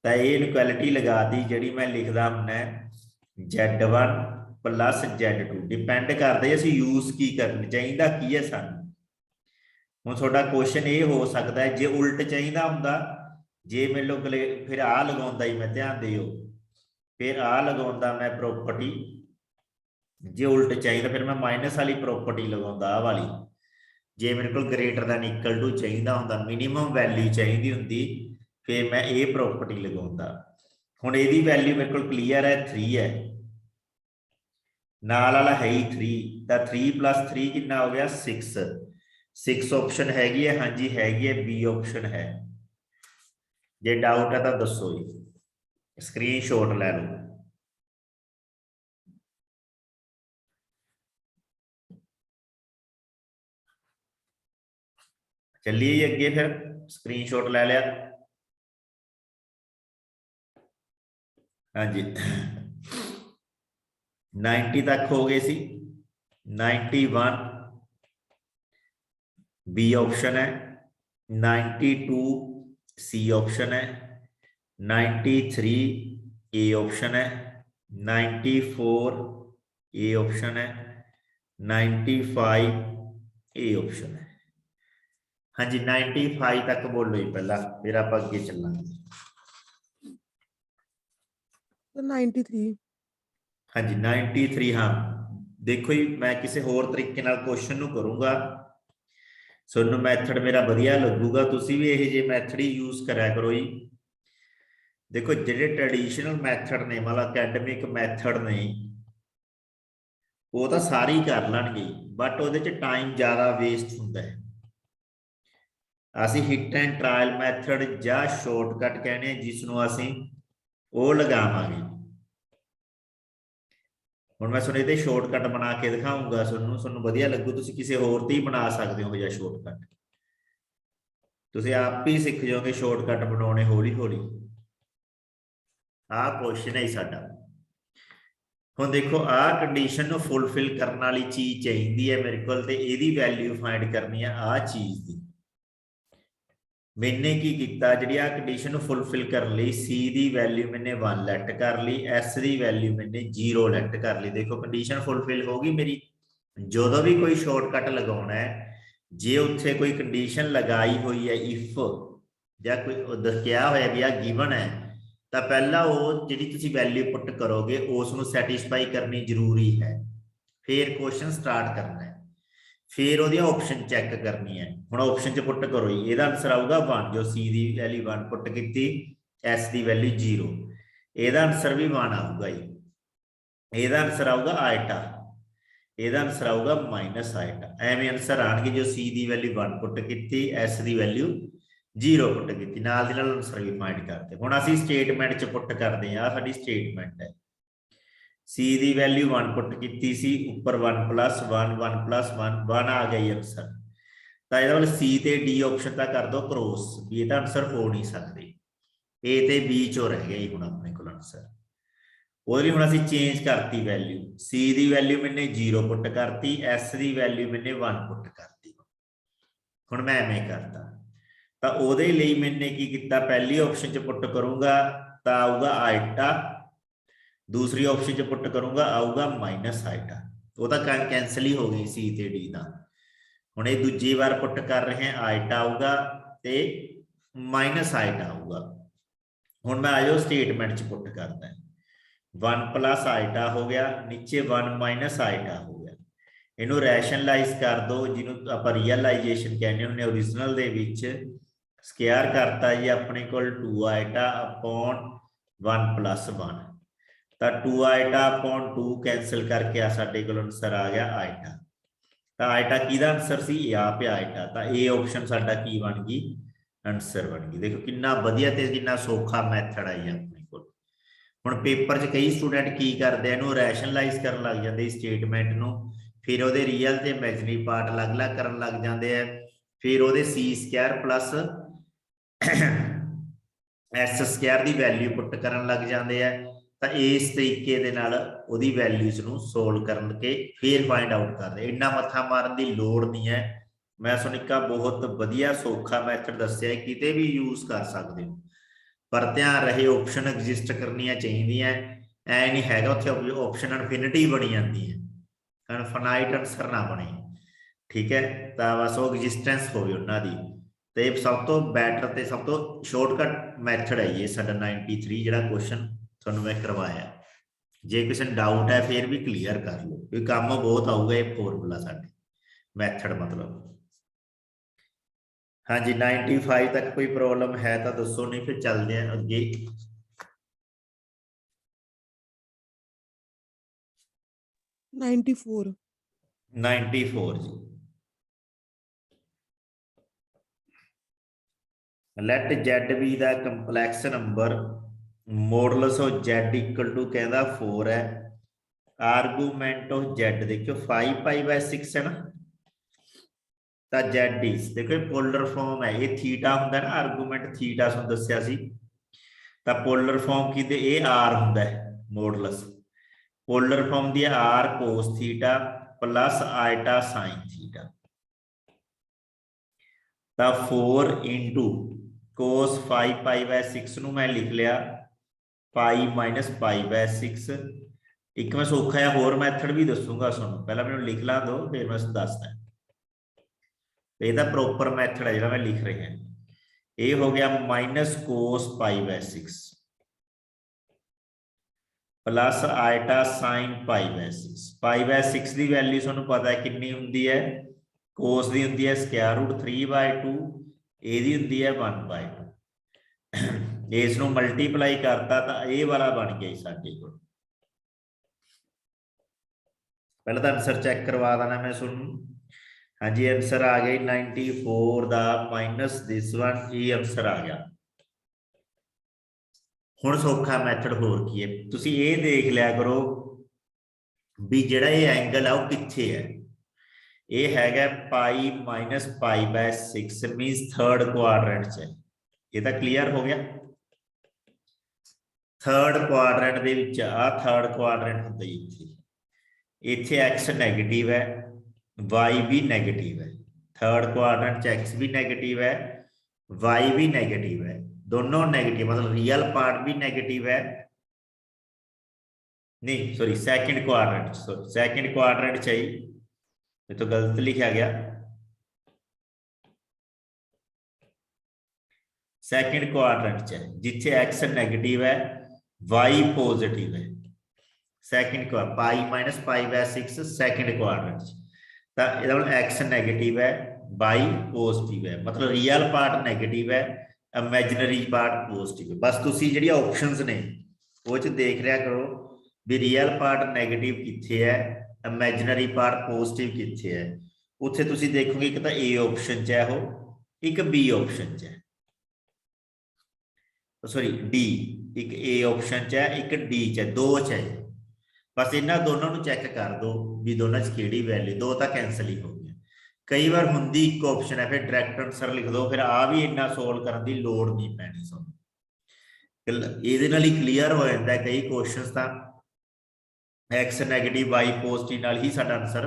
ਤਾਂ ਇਹ ਇਨਕੁਐਲਿਟੀ ਲਗਾਤੀ ਜਿਹੜੀ ਮੈਂ ਲਿਖਦਾ ਹੁੰਦਾ Z1 + Z2। ਡਿਪੈਂਡ ਕਰਦਾ ਅਸੀਂ ਯੂਜ਼ ਕੀ ਕਰਨਾ ਚਾਹੀਦਾ ਕੀ ਹੈ ਸਾਨੂੰ। ਹੁਣ ਤੁਹਾਡਾ ਕੁਐਸਚਨ ਇਹ ਹੋ ਸਕਦਾ ਹੈ ਜੇ ਉਲਟ ਚਾਹੀਦਾ ਹੁੰਦਾ, ਜੇ ਮੈਨੂੰ ਫਿਰ ਆਹ ਲਗਾਉਂਦਾ ਹੀ, ਮੈਂ ਧਿਆਨ ਦਿਓ, ਫਿਰ ਆਹ ਲਗਾਉਂਦਾ ਮੈਂ ਪ੍ਰੋਪਰਟੀ। ਜੇ ਉਲਟ ਚਾਹੀਦਾ ਫਿਰ ਮੈਂ ਮਾਈਨਸ ਵਾਲੀ ਪ੍ਰੋਪਰਟੀ ਲਗਾਉਂਦਾ ਆਹ ਵਾਲੀ। ਜੇ ਮੇਰੇ ਕੋਲ > ਚਾਹੀਦਾ ਹੁੰਦਾ, ਮਿਨੀਮਮ ਵੈਲਿਊ ਚਾਹੀਦੀ ਹੁੰਦੀ, ਫਿਰ ਮੈਂ ਇਹ ਪ੍ਰੋਪਰਟੀ ਲਗਾਉਂਦਾ। ਹੁਣ ਇਹਦੀ ਵੈਲਿਊ ਮੇਰੇ ਕੋਲ ਕਲੀਅਰ ਹੈ 3 ਹੈ, ਨਾਲ ਵਾਲਾ ਹੈ ਹੀ 3, ਤਾਂ 3 + 3 ਕਿੰਨਾ ਹੋ ਗਿਆ 6। 6 ਆਪਸ਼ਨ ਹੈਗੀ ਹੈ, ਹਾਂਜੀ ਹੈਗੀ ਹੈ, ਬੀ ਆਪਸ਼ਨ ਹੈ। ਜੇ ਡਾਊਟ ਹੈ ਤਾਂ ਦੱਸੋ ਜੀ, ਸਕਰੀਨਸ਼ਾਟ ਲੈ ਲਓ। ਚੱਲੀਏ ਜੀ ਅੱਗੇ, ਫਿਰ ਸਕਰੀਨਸ਼ਾਟ ਲੈ ਲਿਆ। ਹਾਂਜੀ 90 ਤੱਕ ਹੋ ਗਏ ਸੀ। 91 बी ऑप्शन है, 92 सी ऑप्शन है, 93 ए ऑप्शन है, 94 ए ऑप्शन है, 95 ए ऑप्शन है। हाँ जी 95 तक बोलो जी पहला, फिर आप अगे चलेंगे।
93।
हाँ जी 93। हाँ देखो जी मैं किसी होर तरीके नाल क्वेश्चन नूं करूंगा, सोनू मैथड मेरा वधिया लगूगा, तुसी भी यही जे मैथड ही यूज करा करो जी। देखो जिहड़े ट्रेडिशनल मैथड ने, मतलब अकैडमिक मैथड ने, वो तो सारे ही कर लैणगे, बट उहदे च टाइम ज़्यादा वेस्ट हुंदा है। असीं हिट एंड ट्रायल मैथड जां शॉर्टकट कहने जिसनों असीं वो लगावांगे। ਹੁਣ मैं ਤੁਹਾਨੂੰ ਇਹਦੇ ਸ਼ਾਰਟਕਟ बना के दिखाऊंगा, ਤੁਹਾਨੂੰ ਵਧੀਆ ਲੱਗੂ, ਤੁਸੀਂ ਕਿਸੇ ਹੋਰ ਤੇ ਹੀ ਬਣਾ ਸਕਦੇ ਹੋ ਜਾਂ ਸ਼ਾਰਟਕਟ। ਤੁਸੀਂ ਆਪ ਹੀ ਸਿੱਖ ਜਾਓਗੇ ਸ਼ਾਰਟਕਟ ਬਣਾਉਣੇ ਹੌਲੀ ਹੌਲੀ। ਆਹ ਕੁਐਸਚਨ ਹੈ ਸਾਡਾ। ਹੁਣ ਦੇਖੋ ਆਹ ਕੰਡੀਸ਼ਨ ਨੂੰ ਫੁੱਲਫਿਲ ਕਰਨ ਵਾਲੀ ਚੀਜ਼ ਚਾਹੀਦੀ ਹੈ ਮੇਰੇ ਕੋਲ, ਤੇ ਇਹਦੀ ਵੈਲਿਊ ਫਾਈਂਡ ਕਰਨੀ ਹੈ ਆਹ ਚੀਜ਼ ਦੀ। मैंने की किया जी आ कंडीशन फुलफिल कर ली, सी की वैल्यू मैंने 1 लैट कर ली, एस की वैल्यू मैंने 0 लैट कर ली। देखो कंडीशन फुलफिल होगी मेरी। जो भी कोई शॉर्टकट लगाना है, जे उत्थे कोई कंडीशन लगाई हुई है इफ, ਜਾਂ ਕੋਈ ਦੱਸਿਆ ਹੋਇਆ ਵੀ ਆ ਗਿਵਨ ਹੈ ਤਾਂ ਪਹਿਲਾਂ ਉਹ ਜਿਹੜੀ ਤੁਸੀਂ ਵੈਲਿਊ ਪੁੱਟ ਕਰੋਗੇ ਉਸ ਨੂੰ ਸੈਟੀਸਫਾਈ ਕਰਨੀ ਜ਼ਰੂਰੀ ਹੈ, ਫਿਰ ਕੁਐਸਚਨ ਸਟਾਰਟ ਕਰਨਾ ਹੈ, ਫਿਰ ਉਹਦੀਆਂ ਆਪਸ਼ਨ ਚੈੱਕ ਕਰਨੀ ਹੈ। ਹੁਣ ਆਪਸ਼ਨ 'ਚ ਪੁੱਟ ਕਰੋ ਜੀ, ਇਹਦਾ ਆਨਸਰ ਆਊਗਾ 1, ਜੋ ਸੀ ਦੀ ਵੈਲਿਊ 1 ਪੁੱਟ ਕੀਤੀ, ਐਸ ਦੀ ਵੈਲਿਊ 0, ਇਹਦਾ ਆਨਸਰ ਵੀ 1 ਆਊਗਾ ਜੀ। ਇਹਦਾ ਆਨਸਰ ਆਊਗਾ ਆਇਟਾ, ਇਹਦਾ ਆਨਸਰ ਆਊਗਾ ਮਾਈਨਸ ਆਇਟਾ। ਐਵੇਂ ਆਨਸਰ ਆਣਗੇ ਜੋ ਸੀ ਦੀ ਵੈਲਿਊ 1 ਪੁੱਟ ਕੀਤੀ, ਐਸ ਦੀ ਵੈਲਿਊ 0 ਪੁੱਟ ਕੀਤੀ, ਨਾਲ ਦੀ ਨਾਲ ਆਨਸਰ ਵੀ ਫਾਈਂਡ ਕਰਦੇ। ਹੁਣ ਅਸੀਂ ਸਟੇਟਮੈਂਟ 'ਚ ਪੁੱਟ ਕਰਦੇ ਹਾਂ, ਸਾਡੀ ਸਟੇਟਮੈਂਟ ਹੈ, ਸੀ ਦੀ ਵੈਲਿਊ 1 ਪੁੱਟ ਕੀਤੀ ਸੀ, ਉੱਪਰ 1 + 1 1 + 1 1 ਆ ਗਿਆ ਆਨਸਰ। ਤਾਂ ਇਹਦਾ ਮਤਲਬ ਸੀ ਤੇ ਡੀ ਆਪਸ਼ਨ ਦਾ ਕਰ ਦੋ ਕ੍ਰੋਸ, ਵੀ ਇਹਦਾ ਆਨਸਰ ਹੋ ਨਹੀਂ ਸਕਦੇ, ਏ ਤੇ ਬੀ ਚੋਂ ਰਹਿ ਗਿਆ ਜੀ ਹੁਣ ਆਪਣੇ ਕੋਲ ਆਨਸਰ। ਉਹਦੇ ਲਈ ਹੁਣ ਅਸੀਂ ਚੇਂਜ ਕਰਤੀ ਵੈਲਿਊ, ਸੀ ਦੀ ਵੈਲਿਊ ਮੈਨੇ 0 ਪੁੱਟ ਕਰਤੀ, ਐਸ ਦੀ ਵੈਲਿਊ ਮੈਨੇ 1 ਪੁੱਟ ਕਰਤੀ। ਹੁਣ ਮੈਂ ਐਵੇਂ ਕਰਤਾ ਤਾਂ ਉਹਦੇ ਲਈ ਮੈਨੇ ਕੀ ਕੀਤਾ, ਪਹਿਲੀ ਆਪਸ਼ਨ 'ਚ ਪੁੱਟ ਕਰੂੰਗਾ ਤਾਂ ਆਊਗਾ ਆਇਟਾ, दूसरी ऑप्शन च पुट करूंगा आऊगा माइनस आइटा, वो तो कैंसल ही हो गई सी ते डी का। हुण ये दूजी बार पुट कर रहे हैं, आइटा आऊगा ते माइनस आइटा आऊगा। हुण मैं आजो स्टेटमेंट च पुट करता है, 1 + आइटा हो गया, नीचे 1 - आइटा हो गया। इनू रैशनलाइज कर दो, जिन्हों आप रियलाइजेशन कहने होंगे, ओरिजिनल दे विच स्क्वायर करता जी अपने कोल 2 आइटा अपॉन 1 + 1, तो 2 आइटा अपॉन 2 कैंसल करके साडे कोल आंसर आ गया आइटा। तो आइटा किहदा आंसर सी, आ पे आइटा, तो ए ऑप्शन साडा की बन गई, आंसर बन गई। देखो कितना वधिया ते कितना सौखा मैथड आई अपने कोल। हुण पेपर च कई स्टूडेंट की करदे, इहनूं रैशनलाइज करन लग जांदे स्टेटमेंट नूं, फिर उहदे रियल ते इमेजिनरी पार्ट अलग अलग करन लग जांदे आ, फिर उहदे C² प्लस S² दी वैल्यू पुट करन लग जांदे आ। तो इस तरीके दे नाल उहदी वैल्यूज नूं सोल्व करके फिर फाइंड आउट करदे, इन्ना मत्था मारन दी लोड़ नहीं है। मैं तुहानूं इक बहुत वधिया सौखा मैथड दस्सिआ, किते भी यूज कर सकदे हो, पर ध्यान रहे ऑप्शन एग्जिस्ट करनियां चाहिए, ऐ नहीं हैगा उत्थे ऑप्शन इनफिनिटी बनी जाती है, इनफिनाइट आंसर ना बने, ठीक है। तो बस वो एग्जिस्टेंस होवे उन्हां दी। ते सब तो बैटर ते सब तो शॉर्टकट मैथड है ये साडा 93 जिहड़ा क्वेश्चन तुहानूं मैं करवाया। जे किसी ने डाउट है फिर भी क्लीयर कर लो, क्योंकि काम बहुत आऊगा ये फॉर्मूला साडे मैथड मतलब। हाँ जी 95 तक कोई प्रॉब्लम है तो दसो, नहीं फिर चलते हैं अगे।
नाइन्टी फोर
94 जी, let Z be the complex number modulus of Z equal to कहता 4 है, आर्गूमेंट ऑफ Z देखो 5π/6 है ना, तो Z इज देखो पोलर फॉर्म है, ये थीटा हुंदा ना, आर्गूमेंट थीटा तुहानूं दस्सिआ सी, तो पोलर फॉर्म की ये R हुंदा है मॉडुलस, पोलर फॉर्म दी R cos theta plus iota sin theta, तो 4 * cos 5π/6 नूं मैं लिख लिया पाई माइनस π/6। एक मैं सौखा या होर मैथड भी दसूंगा तुहानूं, पहला मैनूं लिख ला दो फिर मैं दसदा। ਇਹਦਾ ਪ੍ਰੋਪਰ ਮੈਥਡ ਹੈ ਜਿਹੜਾ ਮੈਂ ਲਿਖ ਰਿਹਾ, ਇਹ ਹੋ ਗਿਆ ਮਾਈਨਸ cos π/6 ਪਲੱਸ ਆਇਟਾ sin π/6। π/6 ਦੀ ਵੈਲਿਊ ਤੁਹਾਨੂੰ ਪਤਾ ਹੈ ਕਿੰਨੀ ਹੁੰਦੀ ਹੈ, cos ਦੀ ਹੁੰਦੀ ਹੈ √3/2, ਇਹਦੀ ਹੁੰਦੀ ਹੈ 1/2। ਇਸ ਨੂੰ ਮਲਟੀਪਲਾਈ ਕਰਤਾ ਤਾਂ ਇਹ ਵਾਲਾ ਬਣ ਗਿਆ ਸਾਡੇ ਕੋਲ। ਪਹਿਲਾਂ ਤਾਂ ਆਨਸਰ ਚੈੱਕ ਕਰਵਾ ਦੇਣਾ मैं ਤੁਹਾਨੂੰ। हाँ जी आंसर आ गया 94 दा माइनस दिस वन, ये आंसर आ गया। हुण सौखा मैथड होर की है, तुसीं ये देख लिया करो भी जिहड़ा ये एंगल है वो कित्थे है, ये हैगा pi minus π/6 minus third quadrant च है। ये तो क्लीयर हो गया, थर्ड क्वाड्रेंट दे विच आ थर्ड क्वाड्रेंट हुंदा इत्थे, इत्थे एक्स नैगेटिव है, y भी नेगेटिव है, थर्ड क्वाड्रेंट x भी नेगेटिव है, y भी नेगेटिव है, दोनों नेगेटिव मतलब रियल पार्ट भी नेगेटिव है, नहीं sorry second quadrant, sorry second quadrant चाहिए, ये तो गलत लिखा गया, सैकेंड क्वाड्रेंट च है, जिथे एक्स नैगेटिव है वाई पॉजिटिव है। Second pi minus pi by 6 second quadrant तो ਇਹਦਾ मतलब एक्स नैगेटिव है वाई पॉजिटिव है, मतलब रियल पार्ट नैगेटिव है इमेजिनरी पार्ट पॉजिटिव है। बस तुसी ਜਿਹੜੀ ऑप्शंस ने वो च देख लिया करो भी रियल पार्ट नैगेटिव किथे है इमेजिनरी पार्ट पॉजिटिव किथे है। उत्थे तुसी देखोगे एक तो ए ऑप्शन च है वो, एक बी ऑप्शन च है, सॉरी डी, एक ए ऑप्शन च है एक डी च है, दो च है। बस इन्होंने दोनों को चैक कर दो भी दोनों च केड़ी वैल्यू, दो तो कैंसल ही हो गया। कई बार हुंदी एक ऑप्शन है फिर डायरैक्ट आंसर लिख दो, फिर आ भी इन्ना सोल्व करने की लोड़ नहीं पैनी सानूं, इहदे नाल ही क्लीयर हो जाता है। कई क्वेश्चन तो एक्स नैगेटिव वाई पॉजिटिव नाल ही साडा आंसर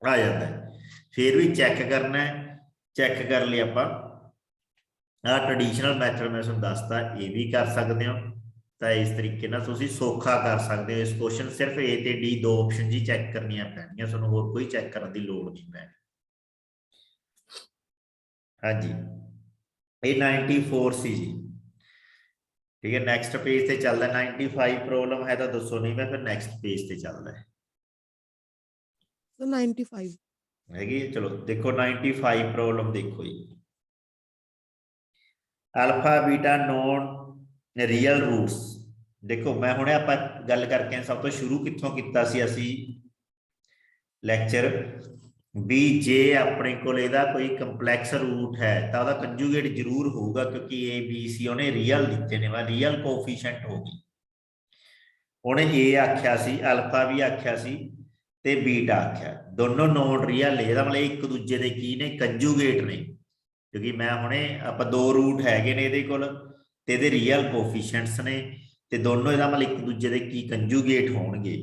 आ जाता है। फिर भी चैक करना है, चैक कर लिया आपां ट्रेडिशनल मैथड मैं तुहानूं दसता, ये भी कर सकते हो। तो इस तरीके ना तुसीं सौखा कर सकते हो इस क्वेश्चन, सिर्फ ए ते डी दो ऑप्शन ही चैक करनियां पैणियां, तुहानूं होर कोई चैक करने की लोड़ नहीं पैनी। हाँ जी, ये 94 सी जी, ठीक है। नैक्सट पेज से चलता 95 प्रॉब्लम है तो दसो, नहीं मैं फिर नैक्सट पेज से चलता है।
So 95.
हैगी, चलो देखो 95 प्रॉब्लम देखो जी। Alpha beta non real roots, देखो मैं हुणे आपां गल करके सब तो शुरू कित्थों कीता सी असी लैक्चर भी जे अपने कोल इहदा कोई कंपलैक्स रूट है तो वह कंजूगेट जरूर होगा, क्योंकि ए बी सी उन्हें रियल दिते ने, वह रियल कोफिशेंट होगी। उन्हें ए आख्या सी, अल्फा भी आख्या सी ते बीटा आख्या, दोनों नॉन रियल है, मतलब एक दूजे के की ने कंजूगेट ने, क्योंकि मैं हुणे आपां दो रूट हैगे ने इहदे कोल ते इहदे रियल कोफिशेंट्स ने ते दोनों इहदा मतलब एक दूजे के की कंजूगेट होणगे।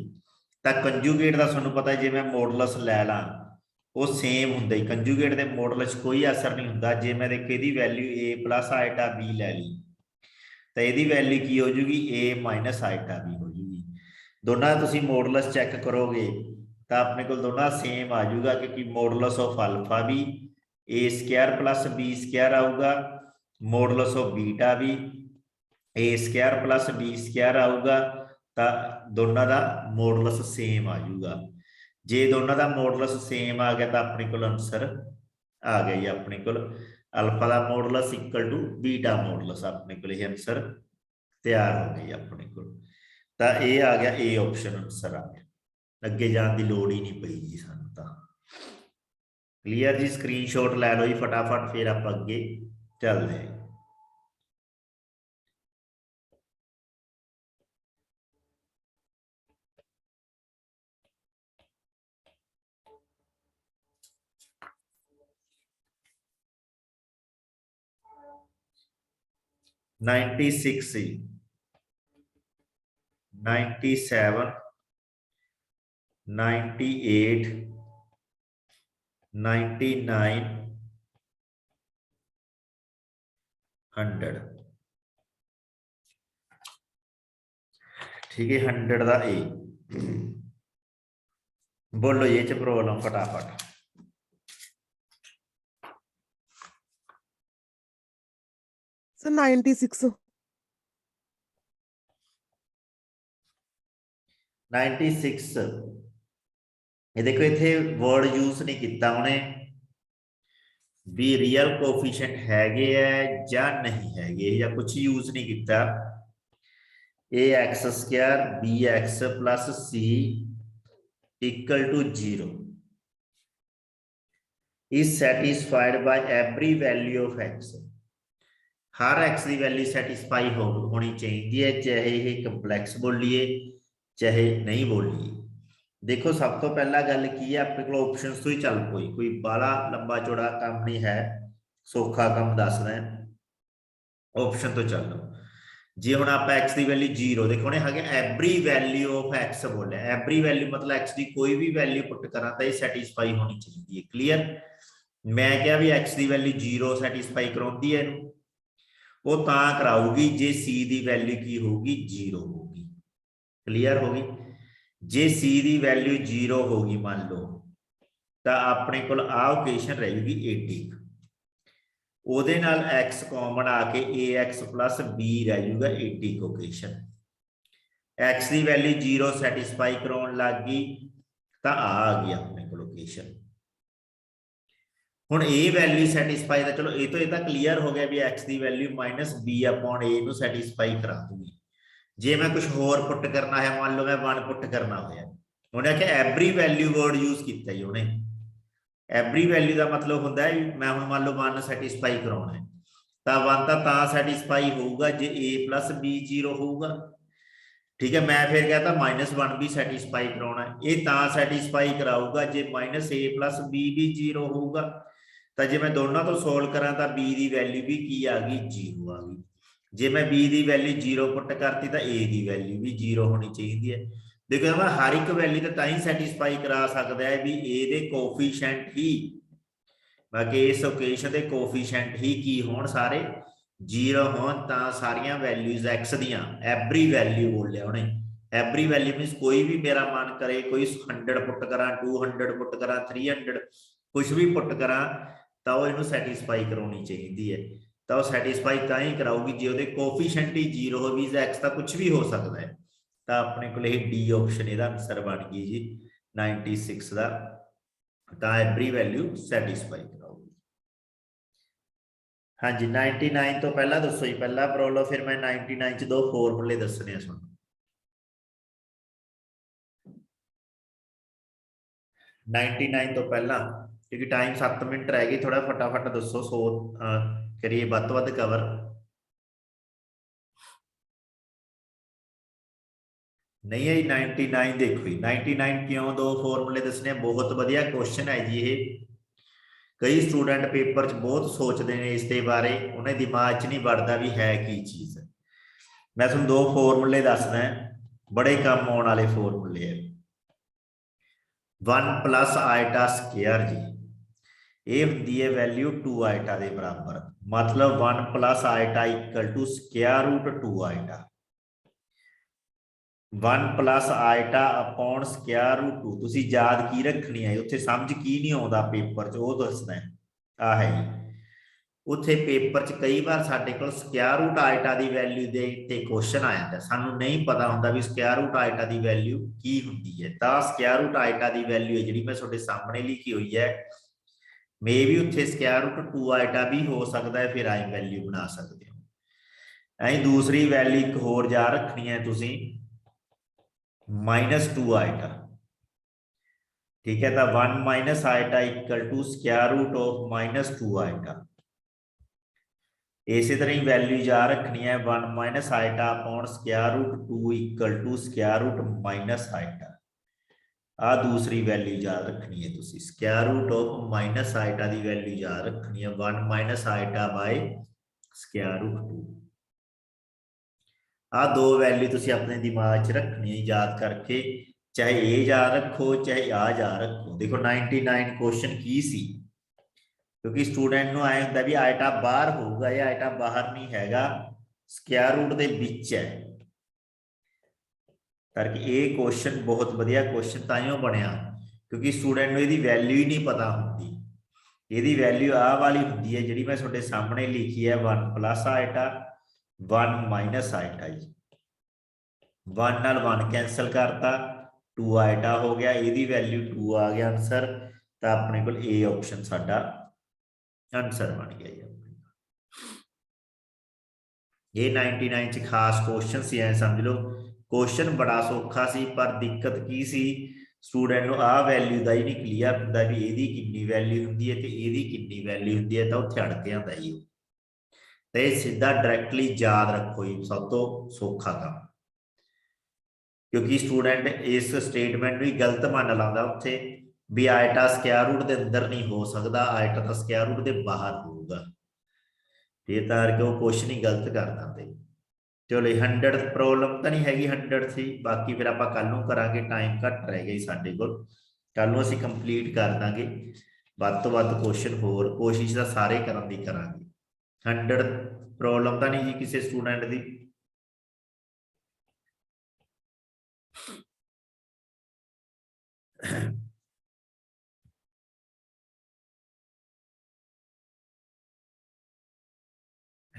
तां कंजूगेट दा तुहानूं पता जे मैं मॉडुलस लै ला वो सेम हुंदा ही, कंजूगेट दे मॉडुलस कोई असर नहीं हुंदा। जे मैं देखो इहदी वैल्यू ए प्लस आइटा बी लै ली तो इहदी वैल्यू की हो जूगी ए माइनस आइटा बी हो जूगी। दोनों का तुसीं मॉडुलस चैक करोगे तो अपने को दोनों सेम आ जाऊगा, क्योंकि मॉडुलस ऑफ अल्फा भी A square plus B square आऊगा, मॉडुलस ऑफ बीटा भी A square plus B square आऊगा, तो दोनों का मॉडुलस सेम आ जाऊगा। जे दोनों का मॉडुलस सेम आ गया तो अपने को आंसर आ गया जी, अपने को अल्फा का modulus equal to beta modulus, अपने को आंसर तैयार हो गई अपने को। तो ये आ गया ए ऑप्शन आंसर आ गया, अगे जाने की लोड़ ही नहीं पई जी सानू। तो क्लीयर जी, स्क्रीनशॉट लै लो जी फटाफट, फिर आप अगे चलते हैं। नाइनटी सिक्स 97 98 99 100, ठीक है। 100 का ए बोलो ये च प्रॉब्लम फटाफट।
So 96.
96 ये देखो इत्थे वर्ड यूज नहीं किया उन्हें भी रियल कोफिशिएंट हैगे है या नहीं हैगे, या कुछ यूज नहीं किया। A x square B x plus C equal to 0 is satisfied by every value of x, हर एक्स की वैल्यू सैटिस्फाई होनी चाहिए है, चाहे ये कंपलैक्स बोलिए चाहे नहीं बोलिए। देखो सब तो पहला गल की है, अपने को ऑप्शंस तो ही चल कोई बड़ा लंबा चौड़ा काम नहीं है, सौखा काम दसना है। ऑप्शन तो चलो जी, हम आप एक्स की वैल्यू 0 देखो ने एवरी वैल्यू ऑफ एक्स बोले, एवरी वैल्यू मतलब एक्स की कोई भी वैल्यू पुट करा तो ये सैटिस्फाई होनी चाहिए। क्लीयर, मैं क्या भी एक्स की वैल्यू 0 सैटिस्फाई कराउंदी है, वो तां कराऊगी जे सी की वैल्यू की होगी 0 होगी। क्लीयर होगी, जे सी की वैल्यू 0 होगी मान लो तो अपने को आ ओकेशन रहेगी 80। ਉਹਦੇ ਨਾਲ x ਕਾਮਨ ਆ ਕੇ ax plus b ਰਹਿ ਜਾਊਗਾ 80 ਇਕੁਏਸ਼ਨ। x ਦੀ ਵੈਲਿਊ 0 ਸੈਟੀਸਫਾਈ ਕਰਾਉਣ ਲੱਗ ਗਈ ਤਾਂ ਆ ਗਈ ਆਪਣੇ ਕੋਲ ਇਕੁਏਸ਼ਨ। ਹੁਣ ਇਹ ਵੈਲਿਊ ਸੈਟੀਸਫਾਈ ਦਾ, ਚਲੋ ਇਹ ਤੋਂ ਇਹ ਤਾਂ ਕਲੀਅਰ ਹੋ ਗਿਆ ਵੀ x ਦੀ ਵੈਲਿਊ -b/a ਨੂੰ ਸੈਟੀਸਫਾਈ ਕਰਾ ਦੂਗੀ। ਜੇ ਮੈਂ ਕੁਝ ਹੋਰ ਪੁੱਟ ਕਰਨਾ ਹੈ, ਮੰਨ ਲਓ ਮੈਂ 1 ਪੁੱਟ ਕਰਨਾ ਹੋਇਆ, ਉਹਨੇ ਆਖਿਆ ਐਵਰੀ ਵੈਲਿਊ ਵਰਡ ਯੂਜ਼ ਕੀਤਾ ਜੀ ਉਹਨੇ। ਐਵਰੀ ਵੈਲਿਊ ਦਾ ਮਤਲਬ ਹੁੰਦਾ ਹੈ ਮੈਂ ਹੁਣ ਮੰਨ ਲਓ 1 ਸੈਟੀਸਫਾਈ ਕਰਾਉਣਾ ਹੈ ਤਾਂ 1 ਤਾਂ ਸੈਟੀਸਫਾਈ ਹੋਊਗਾ ਜੇ a + b 0 ਹੋਊਗਾ। ਠੀਕ ਹੈ, ਮੈਂ ਫਿਰ ਕਹਤਾ -1 ਵੀ ਸੈਟੀਸਫਾਈ ਕਰਾਉਣਾ ਹੈ, ਇਹ ਤਾਂ ਸੈਟੀਸਫਾਈ ਕਰਾਊਗਾ ਜੇ -a + b ਵੀ 0 ਹੋਊਗਾ। ਤਾਂ ਜੇ ਮੈਂ ਦੋਨਾਂ ਤੋਂ ਸੋਲਵ ਕਰਾਂ ਤਾਂ b ਦੀ ਵੈਲਿਊ ਵੀ ਕੀ ਆ ਗਈ 0 ਆ ਗਈ। ਜੇ ਮੈਂ b ਦੀ ਵੈਲਿਊ 0 ਪੁੱਟ ਕਰਤੀ ਤਾਂ a ਦੀ ਵੈਲਿਊ ਵੀ 0 ਹੋਣੀ ਚਾਹੀਦੀ ਹੈ। ਦੇਖੋ ਮੈਂ ਹਰ ਇੱਕ ਵੈਲਿਊ ਤਾਂ ਹੀ ਸੈਟੀਸਫਾਈ ਕਰਾ ਸਕਦਾ ਹੈ ਵੀ a ਦੇ ਕੋਫੀਸ਼ੀਐਂਟ ਹੀ, ਬਾਕੀ ਇਸ ਇਕੁਏਸ਼ਨ ਦੇ ਕੋਫੀਸ਼ੀਐਂਟ ਹੀ ਕੀ ਹੋਣ, ਸਾਰੇ 0 ਹੋਣ ਤਾਂ ਸਾਰੀਆਂ ਵੈਲਿਊਜ਼ x ਦੀਆਂ ਐਵਰੀ ਵੈਲਿਊ ਬੋਲਿਆ ਉਹਨੇ। ਐਵਰੀ ਵੈਲਿਊ ਮੀਨਸ ਕੋਈ ਵੀ ਮੇਰਾ ਮਨ ਕਰੇ ਕੋਈ 100 ਪੁੱਟ ਕਰਾਂ, 200 ਪੁੱਟ ਕਰਾਂ, 300 ਕੁਝ ਵੀ ਪੁੱਟ ਕਰਾਂ ਤਾਂ ਉਹ ਇਹਨੂੰ ਸੈਟੀਸਫਾਈ ਕਰਾਉਣੀ ਚਾਹੀਦੀ ਹੈ। ਤਾਂ ਉਹ ਸੈਟੀਸਫਾਈ ਤਾਂ ਹੀ ਕਰਾਊਗੀ ਜੇ ਉਹਦੇ ਕੋਫੀਸ਼ੀਐਂਟ ਹੀ 0 ਹੋਵੇ। x ਤਾਂ ਕੁਝ ਵੀ ਹੋ ਸਕਦਾ ਹੈ। ਤਾਂ ਆਪਣੇ ਕੋਲ ਇਹ ਡੀ ਆਪਸ਼ਨ ਇਹਦਾ ਆਨਸਰ ਬਣ ਗਈ ਜੀ 96 ਦਾ। ਤਾਂ ਐਵਰੀ ਵੈਲਿਊ ਸੈਟੀਸਫਾਈ ਕਰਾਊਗੀ। ਹਾਂਜੀ 99 ਤੋਂ ਪਹਿਲਾਂ ਦੱਸੋ ਜੀ ਪਹਿਲਾ ਪ੍ਰੋਬਲਮ, ਫਿਰ ਮੈਂ 99 ਚ ਦੋ ਫਾਰਮੂਲੇ ਦੱਸਣੇ ਆ ਤੁਹਾਨੂੰ। 99 ਤੋਂ ਪਹਿਲਾਂ क्योंकि टाइम 7 मिनट रह गई, थोड़ा फटाफट दसो 100 करिए ਵੱਧ ਤੋਂ ਵੱਧ कवर। नहीं है 99 देखो जी 99 क्यों दो फॉर्मूले दसने, बहुत बढ़िया क्वेश्चन है जी ये। कई स्टूडेंट पेपर च बहुत सोचते हैं इसके बारे, उन्हें दिमाग च नहीं बढ़ता भी है की चीज। मैं तुम दो फॉर्मूले दसना, बड़े काम आने वाले फॉर्मूले है। 1 + आयटा स्क्वायर जी, ਇਹ ਹੁੰਦੀ ਹੈ ਵੈਲਿਊ 2 ਆਇਟਾ ਦੇ ਬਰਾਬਰ, ਮਤਲਬ 1 + iota = square root 2 iota. 1 + iota upon square root 2। ਤੁਸੀਂ ਯਾਦ ਕੀ ਰੱਖਣੀ ਹੈ, ਉੱਥੇ ਸਮਝ ਕੀ ਨਹੀਂ ਆਉਂਦਾ ਪੇਪਰ 'ਚ ਉਹ ਦੱਸਣਾ ਹੈ। ਆ ਹੈ ਉੱਥੇ ਪੇਪਰ 'ਚ ਕਈ ਵਾਰ ਸਾਡੇ ਕੋਲ ਸਕੁਆਇਰ ਰੂਟ ਆਇਟਾ ਦੀ ਵੈਲਿਊ ਦੇ ਤੇ ਕੁਐਸਚਨ ਆ ਜਾਂਦਾ, ਸਾਨੂੰ ਨਹੀਂ ਪਤਾ ਹੁੰਦਾ ਵੀ ਸਕੁਆਇਰ ਰੂਟ ਆਇਟਾ ਦੀ ਵੈਲਿਊ ਕੀ ਹੁੰਦੀ ਹੈ। ਤਾਂ ਸਕੁਆਇਰ ਰੂਟ ਆਇਟਾ ਦੀ ਵੈਲਿਊ ਹੈ ਜਿਹੜੀ ਮੈਂ ਤੁਹਾਡੇ ਸਾਹਮਣੇ ਲਿਖੀ ਹੋਈ ਹੈ, मे भी उत्थे स्क्वायर रूट 2 आइटा भी हो सकता है, फिर आई वैल्यू बना सकते हो। ऐ दूसरी वैल्यू एक होर जा रखनी है तुसी -2 आइटा। ठीक है, तो 1 - iota = square root of -2 iota. इसी तरह ही वैल्यू जा रखनी है 1 - iota upon square root 2 = square root -iota. आ दूसरी वैल्यू याद रखनी है तुसी, स्क्वायर रूट ऑफ -आइटा की वैल्यू याद रखनी है 1 - आइटा बाय स्क्वायर रूट 2। आ दो वैल्यू तुसी अपने दिमाग च रखनी है याद करके, चाहे ये याद रखो चाहे आ याद रखो। देखो 99 क्वेश्चन की सी, क्योंकि स्टूडेंट नूं आए हुंदा भी आइटा बाहर होगा, ये आइटा बाहर नहीं हैगा, स्क्वायर रूट दे विच है। करके ये क्वेश्चन बहुत बढ़िया क्वेश्चन ताइयों बनया क्योंकि स्टूडेंट को इसकी वैल्यू ही नहीं पता होती। यदि वैल्यू आ वाली होती है जी मैं थोड़े सामने लिखी है 1 + आइटा 1 - आइटा जी, 1 नाल 1 कैंसल करता 2 आइटा हो गया, यदि वैल्यू 2 आ गया आंसर। तो अपने को ए ऑप्शन साडा आंसर बन गया जी। ये 99 च खास क्वेश्चन सी, ऐ समझ लो क्वेश्चन बड़ा सौखा सी, पर दिक्कत की सी स्टूडेंट को आ वैल्यू का ही नहीं क्लीयर होंदा भी ਇਹਦੀ कितनी वैल्यू होंदी है ते ਇਹਦੀ कितनी वैल्यू होंदी है, तो उत्थे अड़क जांदा जी। ते सीधा डायरैक्टली याद रखो जी, सब तो सौखा काम, क्योंकि स्टूडेंट इस स्टेटमेंट भी गलत मान लांदा उत्थे भी आइटा स्क्वायर रूट के अंदर नहीं हो सकता, आइटा तो स्क्वायर रूट के बाहर होगा, ये तार के वो क्वेश्चन ही गलत कर देंगे। चलो 100 प्रॉब्लम तो नहीं हैगी, 100 थी, बाकी फिर आप कल करांगे, टाइम घट रह गई साडे कोल, कल असीं कंप्लीट कर देंगे वध तो वध क्वेश्चन होर, कोशिश तो सारे करन दी करांगे। 100 प्रॉब्लम तो नहीं जी किसी स्टूडेंट की।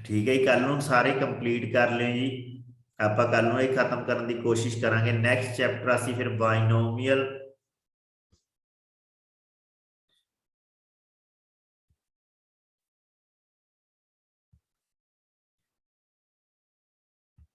ठीक है जी, कल नूं सारे कंप्लीट कर लियो जी। ਆਪਾਂ ਕੱਲ ਨੂੰ ਇਹ ਖਤਮ ਕਰਨ ਦੀ ਕੋਸ਼ਿਸ਼ ਕਰਾਂਗੇ। ਨੈਕਸਟ ਚੈਪਟਰ ਅਸੀਂ ਫਿਰ ਬਾਇਨੋਮੀਅਲ